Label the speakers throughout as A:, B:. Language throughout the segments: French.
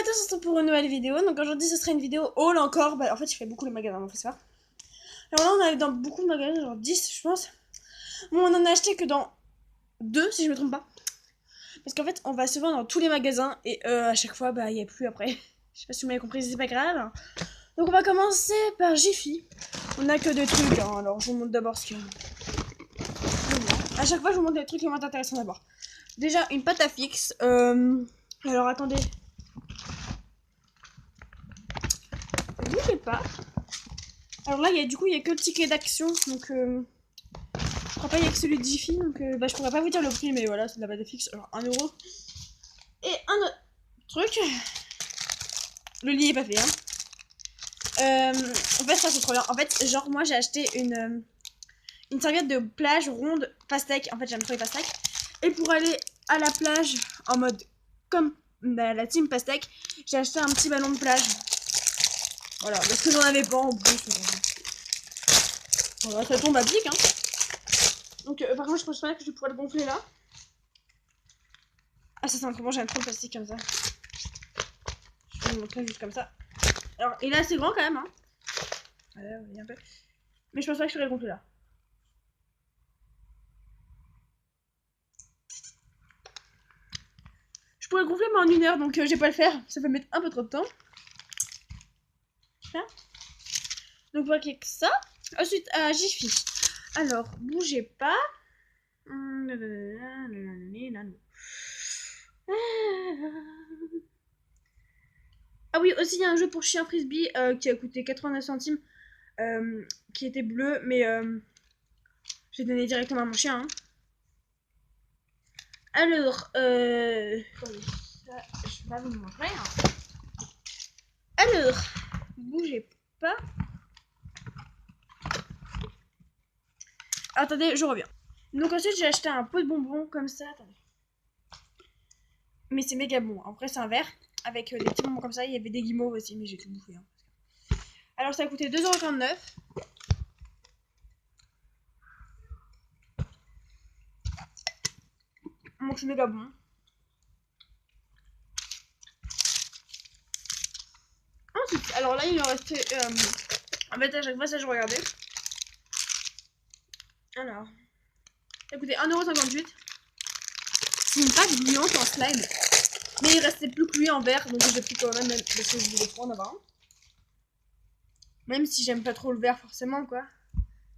A: tous, on se retrouve pour une nouvelle vidéo. Donc aujourd'hui ce sera une vidéo haul encore. Bah, en fait je fais beaucoup les magasins, donc faut savoir. Alors là on est dans beaucoup de magasins, genre 10 je pense. Bon, on en a acheté que dans 2 si je me trompe pas. Parce qu'en fait on va souvent dans tous les magasins et à chaque fois bah il n'y a plus après. Je sais pas si vous m'avez compris, c'est pas grave. Donc on va commencer par Jiffy. On a que des trucs, hein. Alors je vous montre d'abord ce qu'il y a. À chaque fois je vous montre des trucs qui vont être intéressants d'abord. Déjà une pâte à fixe. Alors attendez. Je sais pas. Alors là, du coup, il y a que le ticket d'action, donc je crois pas qu'il y a que celui de Jiffy, donc bah, je pourrais pas vous dire le prix, mais voilà, c'est de la pâte à fixe, alors 1 euro. Et un autre truc, le lit est pas fait, hein. En fait, ça c'est trop bien. En fait, genre, moi j'ai acheté une serviette de plage ronde pastèque. En fait, j'aime trop les pastèques. Et pour aller à la plage en mode comme la team pastèque, j'ai acheté un petit ballon de plage. Voilà, parce que j'en avais pas en plus. Voilà, ça tombe à pic, hein. Donc, par contre, je pense pas que je pourrais le gonfler là. Ah, ça c'est un trop bon, j'aime trop le plastique comme ça. Je vais vous montrer juste comme ça. Alors, il est assez grand quand même, hein. Voilà, vous voyez un peu. Mais je pense pas que je pourrais le gonfler là. Je pourrais le gonfler, mais en 1 heure, donc je vais pas le faire. Ça va mettre un peu trop de temps. Hein, donc, voilà que ça. Ensuite, à Jiffy. Alors, bougez pas. Ah oui, aussi il y a un jeu pour chien frisbee qui a coûté 89 centimes, qui était bleu, mais j'ai donné directement à mon chien. Hein. Alors, attendez, ça, je vais vous montrer. Hein. Alors, bougez pas. Attendez, je reviens. Donc ensuite j'ai acheté un pot de bonbons comme ça. Attendez. Mais c'est méga bon. Après c'est un verre avec des petits bonbons comme ça. Il y avait des guimauves aussi, mais j'ai tout bouffé. Hein. Alors ça a coûté 2,49 €. Donc c'est méga bon. Ensuite, alors là il en restait. En fait à chaque fois ça je regardais. Alors. Ça a coûté 1,58 €. C'est une pâte gluante en slime. Mais il restait plus que lui en verre, donc j'ai pris quand même parce que je voulais trop en avoir un. Même si j'aime pas trop le verre forcément quoi.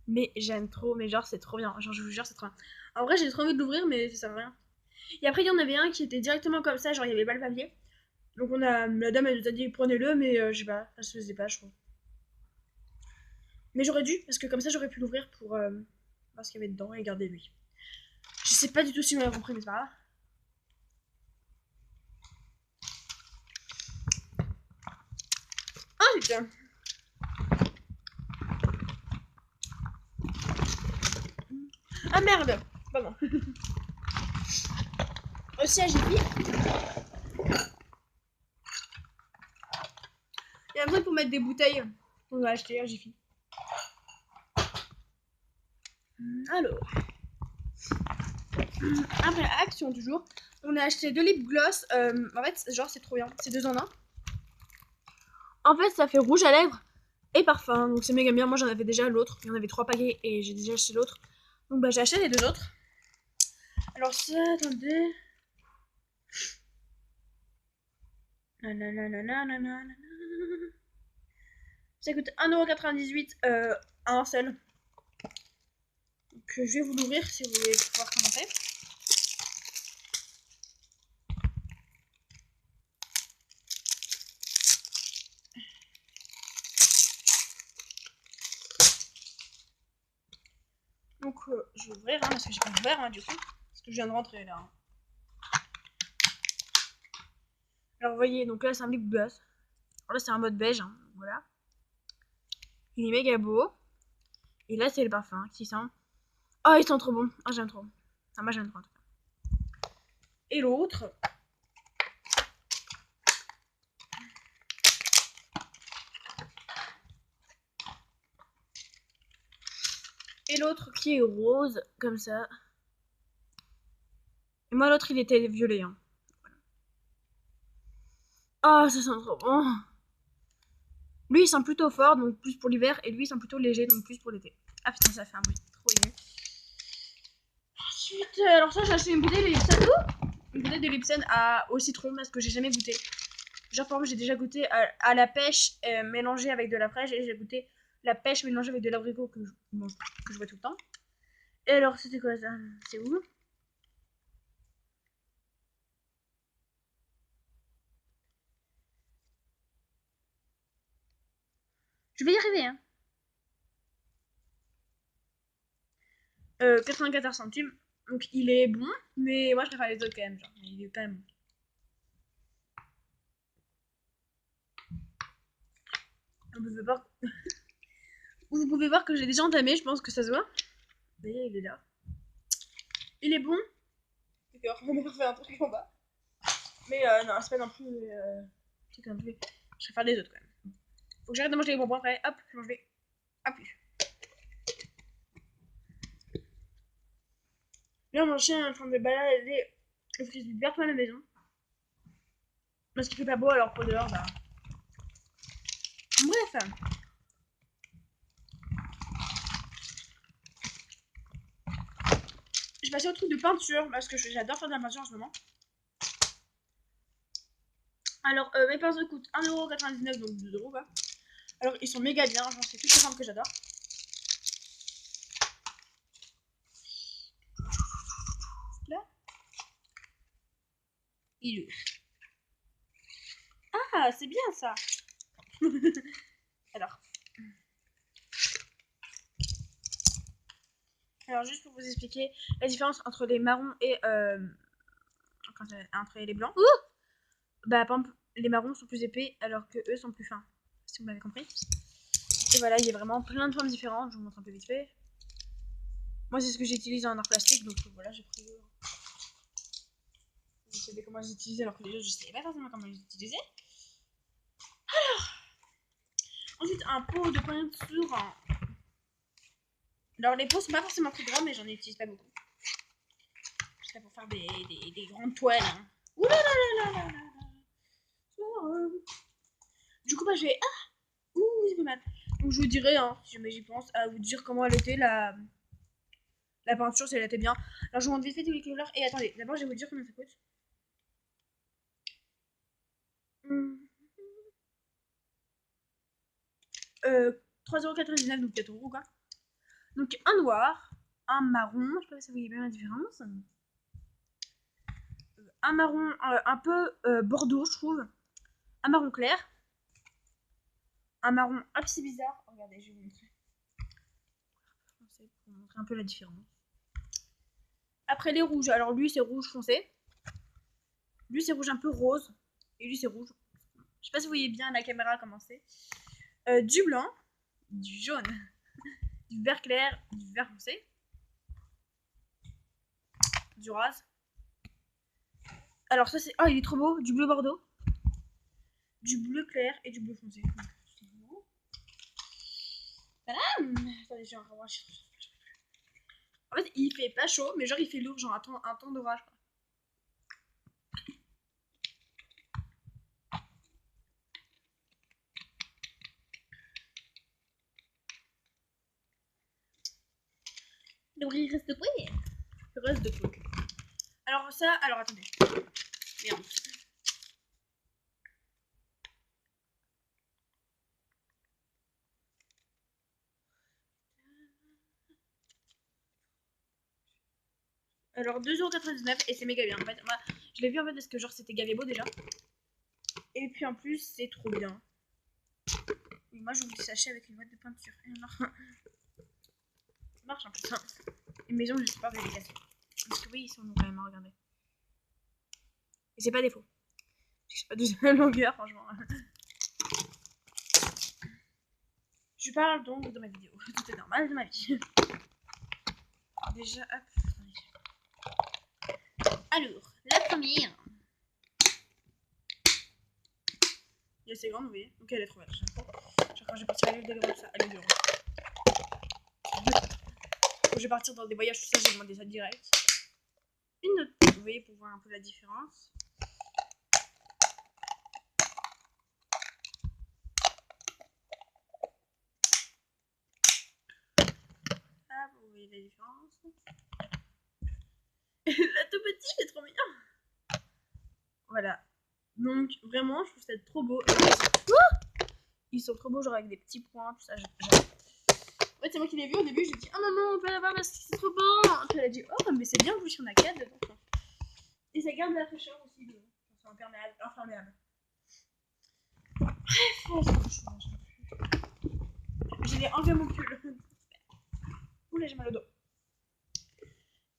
A: Mais j'aime trop, mais genre c'est trop bien. Genre je vous jure c'est trop bien. En vrai j'ai trop envie de l'ouvrir mais ça sert à rien. Et après il y en avait un qui était directement comme ça, genre il y avait pas le papier. Donc la dame elle nous a dit prenez-le mais je sais pas, ça se faisait pas je crois. Mais j'aurais dû, parce que comme ça j'aurais pu l'ouvrir pour voir ce qu'il y avait dedans et garder lui. Je sais pas du tout si vous m'avez compris mais c'est pas grave. Ensuite, ah merde, pardon. Aussi à Jiffy, il y a un truc pour mettre des bouteilles. On va acheter à Jiffy. Alors, après Action toujours, on a acheté 2 lip gloss. En fait, genre c'est trop bien, c'est 2 en 1. En fait, ça fait rouge à lèvres et parfum, donc c'est méga bien. Moi j'en avais déjà l'autre, il y en avait 3 paquets et j'ai déjà acheté l'autre. Donc bah j'ai acheté les 2 autres. Alors ça, attendez. Ça coûte 1,98 € un seul. Donc je vais vous l'ouvrir si vous voulez voir comment c'est. Donc je vais ouvrir hein, parce que j'ai pas ouvert hein, du coup. Parce que je viens de rentrer là. Hein. Alors vous voyez, donc là c'est un lip gloss. Alors là c'est un mode beige, hein, voilà. Il est méga beau. Et là c'est le parfum qui sent. Oh il sent trop bon. Ah j'aime trop. Ah moi j'aime trop en tout cas. Et l'autre. Et l'autre qui est rose, comme ça. Et moi l'autre il était violet. Hein. Voilà. Ah, ça sent trop bon. Lui, il sent plutôt fort, donc plus pour l'hiver, et lui, il sent plutôt léger, donc plus pour l'été. Ah putain, ça fait un bruit trop aigu. Ensuite, alors ça, j'ai acheté une bouteille de Lipton. Une bouteille de Lipton au citron, parce que j'ai jamais goûté. Genre, par exemple, j'ai déjà goûté à la pêche mélangée avec de la fraîche, et j'ai goûté la pêche mélangée avec de l'abricot que je vois tout le temps. Et alors, c'était quoi ça? C'est où? Je vais y arriver, hein. 94 centimes. Donc il est bon, mais moi je préfère les autres quand même. Genre, il est quand même bon. Vous pouvez voir que j'ai déjà entamé, je pense que ça se voit. Vous voyez, il est là. Il est bon. D'accord, on a fait un truc en bas. Mais non, c'est pas non plus. Je préfère les autres quand même. Faut que j'arrête de manger les bonbons après. Hop, je mange les. Ah, plus. Là, mon chien est en train de balader le frisbee partout à la maison. Parce qu'il fait pas beau, alors pour dehors, bah. Bref. Je passais au truc de peinture parce que j'adore faire de la peinture en ce moment. Alors, mes pinceaux coûtent 1,99€, donc 2€, quoi. Alors, ils sont méga bien, genre, c'est toutes les formes que j'adore. Là. Il est. Ah, c'est bien ça. alors. Alors, juste pour vous expliquer la différence entre les marrons et entre les blancs. Bah, par exemple, les marrons sont plus épais alors que eux sont plus fins. Si vous m'avez compris. Et voilà, il y a vraiment plein de formes différentes. Je vous montre un peu vite fait. Moi, c'est ce que j'utilise en art plastique, donc voilà, j'ai pris. Vous savez comment les utiliser alors que déjà je savais pas forcément comment les utiliser. Ensuite, un pot de peinture. Alors, les pots sont pas forcément très grands, mais j'en utilise pas beaucoup. C'est pour faire des grandes toiles. Hein. Ouh là là là là là là. Du coup, bah, je vais. Ah. Ouh, ça fait mal. Donc, je vous dirai, hein, si jamais j'y pense, à vous dire comment elle était la peinture, si elle était bien. Alors, je vous montre vite fait tous les couleurs. Et attendez, d'abord, je vais vous dire combien ça coûte. 3,99€, donc 4€, quoi. Donc, un noir, un marron. Je sais pas si vous voyez bien la différence. Un marron un peu bordeaux, je trouve. Un marron clair. Un marron assez bizarre. Regardez, je vais vous montrer. Pour montrer un peu la différence. Après les rouges, alors lui c'est rouge foncé. Lui c'est rouge un peu rose. Et lui c'est rouge. Je sais pas si vous voyez bien la caméra comment c'est. Du blanc, du jaune, du vert clair, du vert foncé, du rose. Alors ça c'est... Oh il est trop beau, du bleu bordeaux, du bleu clair et du bleu foncé. Voilà. Attendez, j'ai encore un chiffre. En fait, il fait pas chaud, mais genre il fait lourd, genre un ton d'orage. Donc il reste quoi? Il reste de trucs. Alors ça, alors attendez. Merde. Alors 2,99€ et c'est méga bien en fait. Moi, je l'ai vu en fait parce que genre c'était gavé beau déjà. Et puis en plus c'est trop bien. Et moi je vous le sachet avec une boîte de peinture. Et ça marche en plus. Hein. Une maison je sais pas, vous allez casser. Parce que oui ils sont quand même à regarder. Et c'est pas défaut. C'est pas de la longueur franchement. Je parle donc de ma vidéo. Tout est normal de ma vie. Alors déjà hop. Alors, la première. Et c'est grande, vous voyez. Donc elle est trop belle. Genre quand je vais partir à l'île de l'Europe, ça. À l'île de l'Europe. Quand je vais partir dans des voyages, tout ça, j'ai demandé ça direct. Une note, vous voyez, pour voir un peu la différence. voyez la différence. La tout petit, il est trop mignon. Voilà. Donc, vraiment, je trouve ça trop beau. Ils sont trop beaux, genre avec des petits points, tout ça. En fait, c'est moi qui l'ai vu au début, j'ai dit, oh maman, on peut l'avoir parce que c'est trop beau. Puis elle a dit, oh, mais c'est bien, vous, si on a 4 dedans. Et ça garde la fraîcheur aussi, c'est imperméable. Bref, je l'ai enlevé mon pull. Oula, j'ai mal au dos.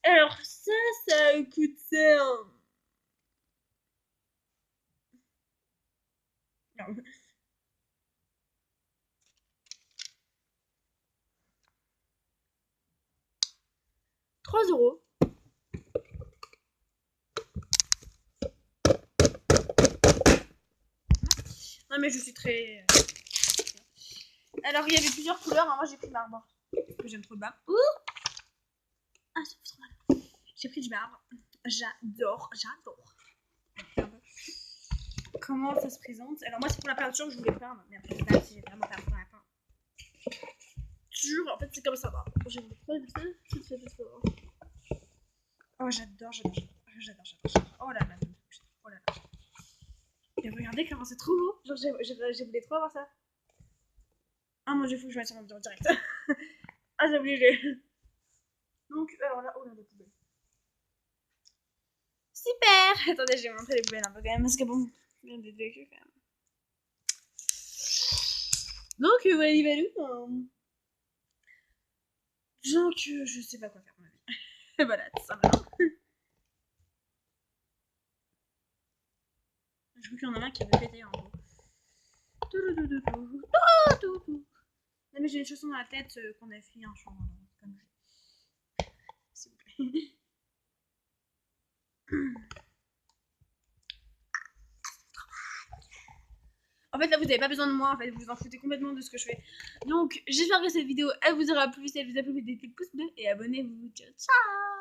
A: Alors, ça coûte ça. Non. 3 €. Non, mais je suis très. Alors, il y avait plusieurs couleurs. Hein. Moi, j'ai pris marbre. Parce que j'aime trop le bas. Ouh, ah, ça fait trop mal. J'ai pris du marbre. J'adore. Comment ça se présente? Alors, moi, c'est pour la peinture que je voulais peindre. Mais après, je sais pas si j'ai vraiment peint pour la peindre. En fait, c'est comme ça. J'ai voulu trouver ça. Oh, j'adore. Oh là là. Et regardez comment c'est trop beau. Genre, j'ai voulu trop avoir ça. Ah, moi, il faut que je mette sur mon vidéo direct. Ah, j'ai obligé. Donc, alors là, oh là, la poubelle. Super. Attendez, je vais montrer les poubelles un peu quand même, parce que bon, il y a des déchets quand même. Donc, donc, je sais pas quoi faire de ma vie. Voilà, tout simplement. Je crois qu'il y en a un qui veut péter en gros. Non, mais j'ai des chaussons dans la tête qu'on a fait un chant. Comme s'il vous plaît. En fait, là, vous n'avez pas besoin de moi. En fait, vous vous en foutez complètement de ce que je fais. Donc, j'espère que cette vidéo, elle vous aura plu. Si elle vous a plu, mettez des petits pouces bleus et abonnez-vous. Ciao, ciao!